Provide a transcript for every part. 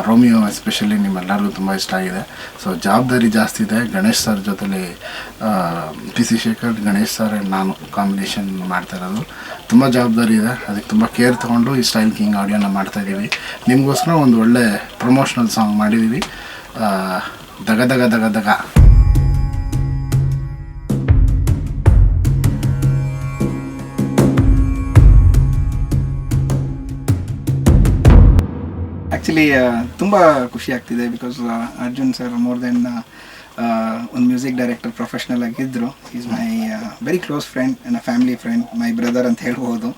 Romeo especially ನಿಮ್ಮೆಲ್ಲರಿಗೂ ತುಂಬ ಇಷ್ಟ ಆಗಿದೆ. ಸೊ ಜವಾಬ್ದಾರಿ ಜಾಸ್ತಿ ಇದೆ. ಗಣೇಶ್ ಸರ್ ಜೊತೆಲಿ PC Shekhar, Ganesh sir and ನಾನು ಕಾಂಬಿನೇಷನ್ ಮಾಡ್ತಾ ಇರೋದು. ತುಂಬ ಜವಾಬ್ದಾರಿ ಇದೆ. ಅದಕ್ಕೆ ತುಂಬ ಕೇರ್ ತೊಗೊಂಡು ಈ ಸ್ಟೈಲ್ ಕಿಂಗ್ ಆಡಿಯೋನ ಮಾಡ್ತಾಯಿದ್ದೀವಿ. ನಿಮಗೋಸ್ಕರ ಒಂದು ಒಳ್ಳೆ ಪ್ರಮೋಷ್ನಲ್ ಸಾಂಗ್ ಮಾಡಿದ್ದೀವಿ. ದಗ ದಗ ದಗ ದಗ. ಆ್ಯಕ್ಚುಲಿ ತುಂಬ ಖುಷಿ ಆಗ್ತಿದೆ. Because Arjun sir more than ಒಂದು ಮ್ಯೂಸಿಕ್ ಡೈರೆಕ್ಟರ್ ಪ್ರೊಫೆಷ್ನಲ್ ಆಗಿದ್ದರು. Is my very close friend and a family friend, my brother ಅಂತ ಹೇಳ್ಬೋದು.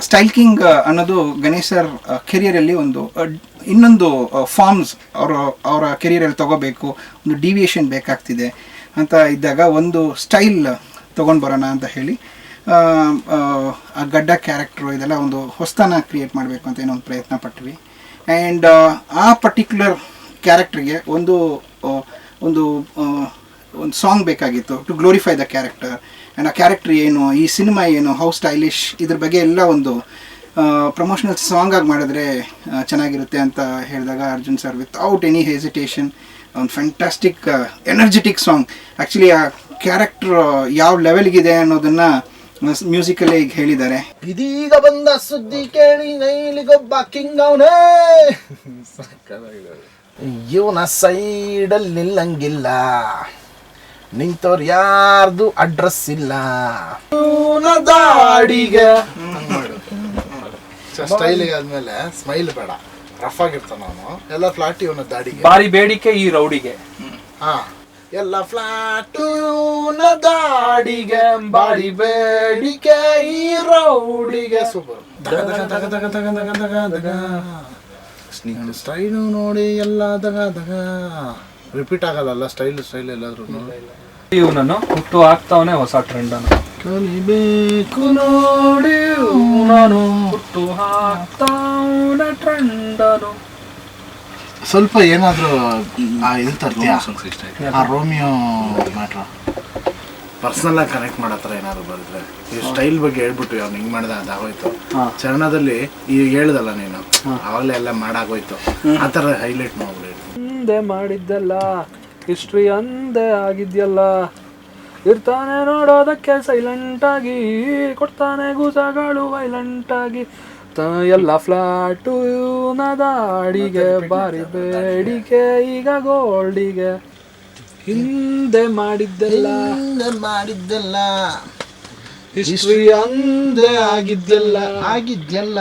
ಸ್ಟೈಲ್ ಕಿಂಗ್ ಅನ್ನೋದು ಗಣೇಶ್ ಸರ್ ಕೆರಿಯರಲ್ಲಿ ಒಂದು ಇನ್ನೊಂದು ಫಾರ್ಮ್ಸ್ ಅವರ ಕೆರಿಯರಲ್ಲಿ ತೊಗೋಬೇಕು, ಒಂದು ಡಿವಿಯೇಷನ್ ಬೇಕಾಗ್ತಿದೆ ಅಂತ ಇದ್ದಾಗ ಒಂದು ಸ್ಟೈಲ್ ತೊಗೊಂಡು ಬರೋಣ ಅಂತ ಹೇಳಿ ಆ ಗಡ್ಡ ಕ್ಯಾರೆಕ್ಟ್ರು ಇದೆಲ್ಲ ಒಂದು ಹೊಸತನ ಕ್ರಿಯೇಟ್ ಮಾಡಬೇಕು ಅಂತ ಏನೋ ಒಂದು ಪ್ರಯತ್ನ ಪಟ್ವಿ. ಆ್ಯಂಡ್ ಆ ಪರ್ಟಿಕ್ಯುಲರ್ ಕ್ಯಾರೆಕ್ಟ್ರಿಗೆ ಒಂದು ಒಂದು ಒಂದು ಸಾಂಗ್ ಬೇಕಾಗಿತ್ತು to glorify the character. And ಆ ಕ್ಯಾರೆಕ್ಟ್ರ್ ಏನು, ಈ ಸಿನಿಮಾ ಏನು, ಹೌ ಸ್ಟೈಲಿಶ್, ಇದ್ರ ಬಗ್ಗೆ ಎಲ್ಲ ಒಂದು ಪ್ರಮೋಷನಲ್ ಸಾಂಗ್ ಆಗಿ ಮಾಡಿದ್ರೆ ಚೆನ್ನಾಗಿರುತ್ತೆ ಅಂತ ಹೇಳಿದಾಗ Arjun sir without any hesitation ಒಂದು ಫ್ಯಾಂಟಾಸ್ಟಿಕ್ ಎನರ್ಜೆಟಿಕ್ ಸಾಂಗ್. ಆ್ಯಕ್ಚುಲಿ ಆ ಕ್ಯಾರೆಕ್ಟ್ರ್ ಯಾವ ಲೆವೆಲ್ಗಿದೆ ಅನ್ನೋದನ್ನು ಮ್ಯೂಸಿಕಲ್ಲೇ ಈಗ ಹೇಳಿದ್ದಾರೆ. ಇದೀಗ ಬಂದ ಸುದ್ದಿ ಕೇಳಿ ನೈಲಿಗೊಬ್ಬ ಕಿಂಗ್ ಅವನೇ, ಇವನ ಸೈಡಲ್ಲಿ ನಿಲ್ಲಂಗಿಲ್ಲ, ನಿಂತವ್ರು ಯಾರ್ದು ಅಡ್ರೆಸ್ ಇಲ್ಲ, ದಾಡಿಗೆ ಸ್ಟೈಲಿಗೆ ಆದ್ಮೇಲೆ ಸ್ಮೈಲ್ ಬೇಡ, ರಫ್ ಆಗಿರ್ತಾನ ಅವನು. ಎಲ್ಲ ಫ್ಲಾಟ್ ಇವನ ದಾಡಿಗೆ ಬಾರಿ ಬೇಡಿಕೆ ಈ ರೌಡಿಗೆ. ಹಾ, ಎಲ್ಲ ಫ್ಲಾಟ್ ಇವನ ದಾಡಿಗೆ, ಬಾರಿ ಬೇಡಿಕೆ ಈ ರೌಡಿಗೆ. ಸೂಪರ್. ಸ್ಟೈಲು ನೋಡಿ ಎಲ್ಲ ದಗ ದಗ ರಿಪೀಟ್ ಆಗಲ್ಲ. ಸ್ಟೈಲ್ ಎಲ್ಲಾದ್ರೂ ಇವನನ್ನು ಹುಟ್ಟು ಹಾಕ್ತಾವನೆ ಹೊಸ ಟ್ರೆಂಡ್ ಅನ್ನು ಕಲಿಬೇಕು ನೋಡಿ, ನಾನು ಹುಟ್ಟು ಹಾಕ್ತಾವನೆ ಟ್ರೆಂಡ್ ಅನ್ನು. ಸ್ವಲ್ಪ ಏನಾದರೂ ಇದು ತರ್ತೀಯ, ಆ ರೋಮಿಯೋ ಮ್ಯಾಟ್ರ ಪರ್ಸ್ನಲ್ ಆಗಿ ಕನೆಕ್ಟ್ ಮಾಡತ್ರ ಏನಾದ್ರು ಬರೆದ್ರೆ. ಈ ಸ್ಟೈಲ್ ಬಗ್ಗೆ ಹೇಳ್ಬಿಟ್ಟು ಅವ್ನು ಹಿಂಗ್ ಮಾಡಿದ ಅದಾಗೋಯ್ತು. ಚರಣದಲ್ಲಿ ಈಗ ಹೇಳ್ದಲ್ಲ ನೀನು, ಅವಾಗಲೇ ಎಲ್ಲ ಮಾಡಾಗೋಯ್ತು. ಆ ಥರ ಹೈಲೈಟ್ ಮಾಡ್ಬಿಡಿ. ಹಿಂದೆ ಮಾಡಿದ್ದೆಲ್ಲ ಹಿಸ್ಟ್ರಿ ಅಂದೆ ಆಗಿದ್ಯಲ್ಲ, ಇರ್ತಾನೆ ನೋಡೋದಕ್ಕೆ ಸೈಲೆಂಟ್ ಆಗಿ, ಕೊಡ್ತಾನೆ ಗೂಸಗಳು ವೈಲೆಂಟ್ ಆಗಿ, ಎಲ್ಲ ಫ್ಲಾಟು ನದಾಡಿಗೆ, ಬಾರಿ ಬೇಡಿಕೆ ಈಗ ಗೋಲ್ಡಿಗೆ, ಹಿಂದೆ ಮಾಡಿದ್ದೆಲ್ಲ ಹಿಸ್ಟ್ರಿ ಅಂದೆ ಆಗಿದ್ಯಲ್ಲ.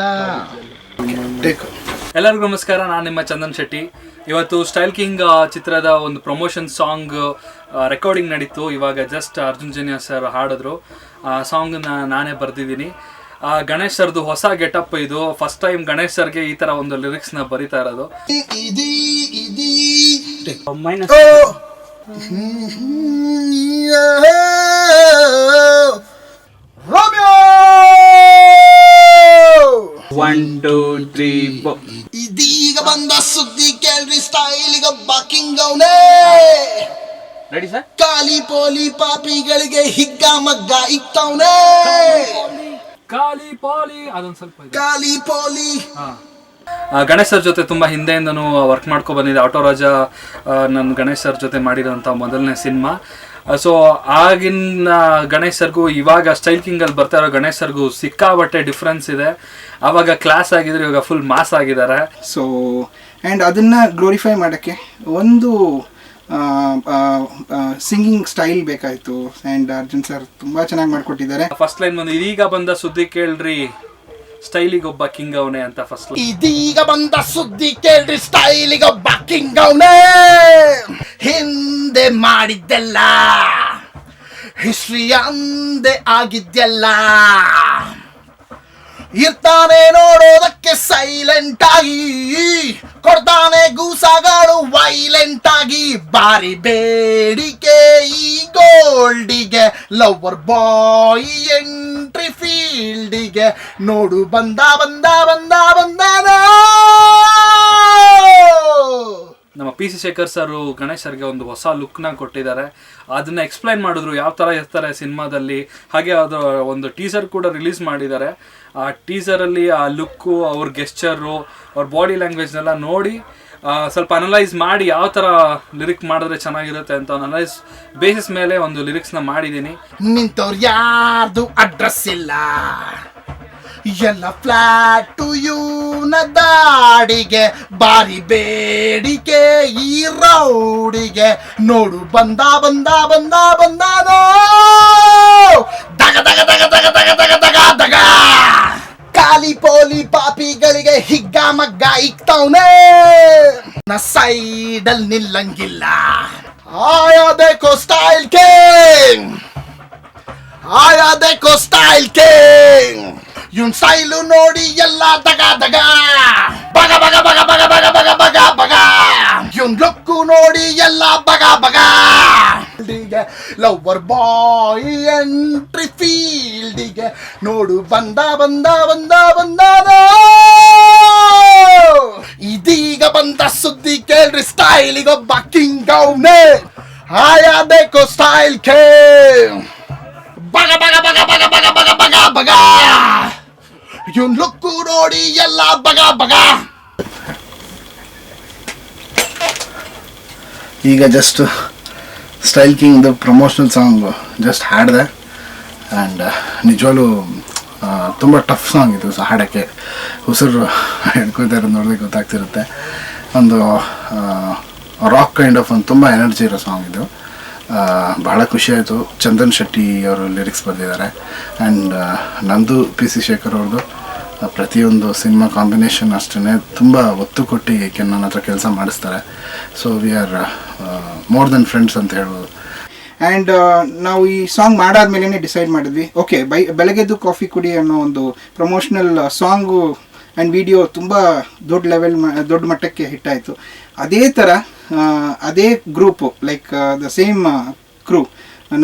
ಎಲ್ಲರಿಗೂ ನಮಸ್ಕಾರ, ನಾನು ನಿಮ್ಮ ಚಂದನ್ ಶೆಟ್ಟಿ. ಇವತ್ತು ಸ್ಟೈಲ್ ಕಿಂಗ್ ಚಿತ್ರದ ಒಂದು ಪ್ರಮೋಷನ್ ಸಾಂಗ್ ರೆಕಾರ್ಡಿಂಗ್ ನಡೀತು. ಇವಾಗ ಜಸ್ಟ್ ಅರ್ಜುನ್ ಜನ್ಯ ಸರ್ ಹಾಡಿದ್ರು. ಆ ಸಾಂಗ್ನ ನಾನೇ ಬರೆದಿದ್ದೀನಿ. ಗಣೇಶ್ ಸರ್ದು ಹೊಸ ಗೆಟಪ್ ಇದು. ಫಸ್ಟ್ ಟೈಮ್ ಗಣೇಶ್ ಸರ್ಗೆ ಈ ಥರ ಒಂದು ಲಿರಿಕ್ಸ್ನ ಬರಿತಾ ಇರೋದು. ರೋಮಿಯೋ 1 2 3 4. ಇದೀಗ ಬಂದ ಸುದ್ದಿ ಕೇಳ್ರಿ, ಸ್ಟೈಲಿಗೊಬ್ಬ ಕಿಂಗ್ ಅವನೇ, ರೆಡಿ ಸರ್? ಕಾಲಿ ಪೋಲಿ ಪಾಪಿಗಳಿಗೆ ಹಿಗ್ಗ ಮಗ್ಗ ಇಕ್ತವನೇ, ಕಾಲಿ ಪಾಲಿ ಅದೊಂದು ಸ್ವಲ್ಪ ಕಾಲಿ ಪೋಲಿ. ಗಣೇಶ್ ಸರ್ ಜೊತೆ ತುಂಬ ಹಿಂದೆಯಿಂದನೂ ವರ್ಕ್ ಮಾಡ್ಕೊ ಬಂದಿದ್ದೆ. ಆಟೋ ರಾಜ ನನ್ನ ಗಣೇಶ್ ಸರ್ ಜೊತೆ ಮಾಡಿರೋಂಥ ಮೊದಲನೇ ಸಿನಿಮಾ. ಸೊ ಆಗಿನ ಗಣೇಶ್ ಸರ್ಗೂ ಇವಾಗ ಸ್ಟೈಲ್ ಕಿಂಗಲ್ಲಿ ಬರ್ತಾ ಇರೋ ಗಣೇಶ್ ಸರ್ಗೂ ಸಿಕ್ಕಾಬಟ್ಟೆ ಡಿಫ್ರೆನ್ಸ್ ಇದೆ. ಆವಾಗ ಕ್ಲಾಸ್ ಆಗಿದ್ರು, ಇವಾಗ ಫುಲ್ ಮಾಸ್ ಆಗಿದ್ದಾರೆ. ಸೊ ಆ್ಯಂಡ್ ಅದನ್ನು ಗ್ಲೋರಿಫೈ ಮಾಡೋಕ್ಕೆ ಒಂದು ಸಿಂಗಿಂಗ್ ಸ್ಟೈಲ್ ಬೇಕಾಯಿತು. ಆ್ಯಂಡ್ ಅರ್ಜುನ್ ಸರ್ ತುಂಬ ಚೆನ್ನಾಗಿ ಮಾಡಿಕೊಟ್ಟಿದ್ದಾರೆ. ಫಸ್ಟ್ ಲೈನ್ ಒಂದು ಇದೀಗ ಬಂದ ಸುದ್ದಿ ಕೇಳ್ರಿ, ಸ್ಟೈಲಿಗೊಬ್ಬ ಕಿಂಗ್ ಅವನೇ ಅಂತ ಫಸ್ಟ್. ಇದೀಗ ಬಂದ ಸುದ್ದಿ ಕೇಳ್ರಿ, ಸ್ಟೈಲಿಗೊಬ್ಬ ಕಿಂಗ್ ಅವನೇ, ಹಿಂದೆ ಮಾಡಿದ್ದೆಲ್ಲ ಹಿಸ್ಟ್ರಿ ಅಂದೆ ಆಗಿದ್ಯಲ್ಲ, ಇರ್ತಾನೆ ನೋಡೋದಕ್ಕೆ ಸೈಲೆಂಟ್ ಆಗಿ, ಕೊಡ್ತಾನೆ ಗೂಸಗಳು ವೈಲೆಂಟ್ ಆಗಿ, ಬಾರಿ ಬೇಡಿಕೆ ಈ ಗೋಲ್ಡಿಗೆ, ಲವರ್ ಬಾಯ್ ಎಂಟ್ರಿ ಫೀಲ್ಡಿಗೆ, ನೋಡು ಬಂದ ಬಂದ ಬಂದ ಬಂದ ನಮ್ಮ P C Shekhar sir Ganesh ಸರ್ಗೆ ಒಂದು ಹೊಸ ಲುಕ್ನ ಕೊಟ್ಟಿದ್ದಾರೆ. ಅದನ್ನ ಎಕ್ಸ್ಪ್ಲೈನ್ ಮಾಡಿದ್ರು ಯಾವ ಥರ ಇರ್ತಾರೆ ಸಿನಿಮಾದಲ್ಲಿ. ಹಾಗೆ ಅದು ಒಂದು ಟೀಸರ್ ಕೂಡ ರಿಲೀಸ್ ಮಾಡಿದ್ದಾರೆ. ಆ ಟೀಸರಲ್ಲಿ ಆ ಲುಕ್ಕು, ಅವ್ರ ಗೆಸ್ಚರು, ಅವ್ರ ಬಾಡಿ ಲ್ಯಾಂಗ್ವೇಜ್ನೆಲ್ಲ ನೋಡಿ ಸ್ವಲ್ಪ ಅನಲೈಸ್ ಮಾಡಿ ಯಾವ ಥರ ಲಿರಿಕ್ ಮಾಡಿದ್ರೆ ಚೆನ್ನಾಗಿರುತ್ತೆ ಅಂತ ಅನಲೈಸ್ ಬೇಸಿಸ್ ಮೇಲೆ ಒಂದು ಲಿರಿಕ್ಸ್ನ ಮಾಡಿದ್ದೀನಿ. ನಿಂತವ್ರು ಯಾರ್ದು ಅಡ್ರೆಸ್ ಇಲ್ಲ, ಎಲ್ಲ ಫ್ಲಾಟು ಇವನ ದಾಡಿಗೆ, ಬಾರಿ ಬೇಡಿಕೆ ಈ ರೌಡಿಗೆ, ನೋಡು ಬಂದ ಬಂದ ಬಂದ ಬಂದಾನೋ ದಗ ದಗ ದಗ ದಗ ದಗ ದಗ ದಗ ದಗ. ಖಾಲಿ ಪೋಲಿ ಪಾಪಿಗಳಿಗೆ ಹಿಗ್ಗ ಮಗ್ಗ ಇಕ್ತವ್ನೆ, ನ ಸೈಡಲ್ ನಿಲ್ಲಂಗಿಲ್ಲ. ಆಯಾ ದೇಖೋ ಸ್ಟೈಲ್ ಕಿಂಗ್, ಆಯಾ ದೇಖೋ ಸ್ಟೈಲ್ ಕಿಂಗ್. ಇವನ್ ಸ್ಟೈಲು ನೋಡಿ ಎಲ್ಲ ದಗ ದಗ, ಬಗ ಬಗ ಬಗ ಬಗ ಬಗ ಬಗ ಬಗ ಬಗ. ಇವನ್ ಲುಕ್ಕು ನೋಡಿ ಎಲ್ಲ ಬಗ ಬಗ. ಲವರ್ ಬಾಯ್ ಎಂಟ್ರಿ ಫೀಲ್ಡಿಗೆ, ನೋಡು ಬಂದ ಬಂದ ಬಂದ ಬಂದಾನೋ. ಇದೀಗ ಬಂದ ಸುದ್ದಿ ಕೇಳ್ರಿ, ಸ್ಟೈಲಿಗೊಬ್ಬ ಕಿಂಗ್ ಅವ್ನೆ. ಆಯಾ ದೇಖೋ ಸ್ಟೈಲ್ ಕೆ, ಬಗ ಬಗ ಬಗ ಬಗ ಬಗ ಬಗ ಬಗ ಬಗ. ಇವನ್ ಲುಕ್ಕು ನೋಡಿ ಎಲ್ಲ ಬಗ ಬಗ. ಈಗ ಜಸ್ಟ್ ಸ್ಟೈಲ್ ಕಿಂಗ್ದು ಪ್ರಮೋಷನಲ್ ಸಾಂಗ್ ಜಸ್ಟ್ ಹಾಡಿದೆ. ಆ್ಯಂಡ್ ನಿಜವಾಗ್ಲೂ ತುಂಬ ಟಫ್ ಸಾಂಗ್ ಇದು ಹಾಡೋಕ್ಕೆ. ಉಸಿರು ಹೇಳ್ಕೊತಾ ಇರೋದು ನೋಡಿದ್ರೆ ಗೊತ್ತಾಗ್ತಿರುತ್ತೆ. ಒಂದು ರಾಕ್ ಕೈಂಡ್ ಆಫ್ ಒಂದು ತುಂಬ ಎನರ್ಜಿ ಇರೋ ಸಾಂಗ್ ಇದು. ಭಾಳ ಖುಷಿಯಾಯಿತು. ಚಂದನ್ ಶೆಟ್ಟಿ ಅವರು ಲಿರಿಕ್ಸ್ ಬರೆದಿದ್ದಾರೆ. ಆ್ಯಂಡ್ ನಂದು ಪಿ ಸಿ ಶೇಖರ್ ಅವ್ರದ್ದು ಪ್ರತಿಯೊಂದು ಸಿನಿಮಾ ಕಾಂಬಿನೇಷನ್ ಅಷ್ಟೇ ತುಂಬ ಒತ್ತು ಕೊಟ್ಟು ನನ್ನ ಹತ್ರ ಕೆಲಸ ಮಾಡಿಸ್ತಾರೆ. So we are more than friends ಅಂತ ಹೇಳ್ಬೋದು. ಆ್ಯಂಡ್ ನಾವು ಈ ಸಾಂಗ್ ಮಾಡಾದ್ಮೇಲೆ ಡಿಸೈಡ್ ಮಾಡಿದ್ವಿ, ಓಕೆ ಬೆಳಗ್ಗೆದ್ದು ಕಾಫಿ ಕುಡಿ ಅನ್ನೋ ಒಂದು ಪ್ರಮೋಷನಲ್ ಸಾಂಗು ಆ್ಯಂಡ್ ವಿಡಿಯೋ ತುಂಬ ದೊಡ್ಡ ಮಟ್ಟಕ್ಕೆ ಹಿಟ್ ಆಯಿತು. ಅದೇ ಥರ ಅದೇ ಗ್ರೂಪು ಲೈಕ್ ದ ಸೇಮ್ ಕ್ರೂ,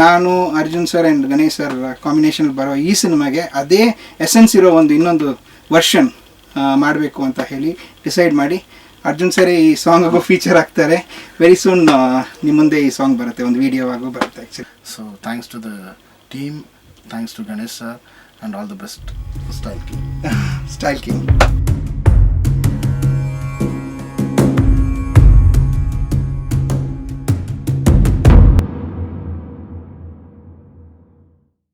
ನಾನು Arjun sir and Ganesh sir combination ಬರೋ ಈ ಸಿನಿಮಾಗೆ ಅದೇ ಎಸೆನ್ಸ್ ಇರೋ ಒಂದು ಇನ್ನೊಂದು ವರ್ಷನ್ ಮಾಡಬೇಕು ಅಂತ ಹೇಳಿ ಡಿಸೈಡ್ ಮಾಡಿ ಅರ್ಜುನ್ ಸರ್ ಈ ಸಾಂಗಿಗೂ ಫೀಚರ್ ಆಗ್ತಾರೆ. ವೆರಿ ಸೂನ್ ನಿಮ್ಮ ಮುಂದೆ ಈ ಸಾಂಗ್ ಬರುತ್ತೆ, ಒಂದು ವಿಡಿಯೋ ಆಗು ಬರುತ್ತೆ actually. So thanks to the team, thanks to Ganesh sir and all the best. Style king. Style king.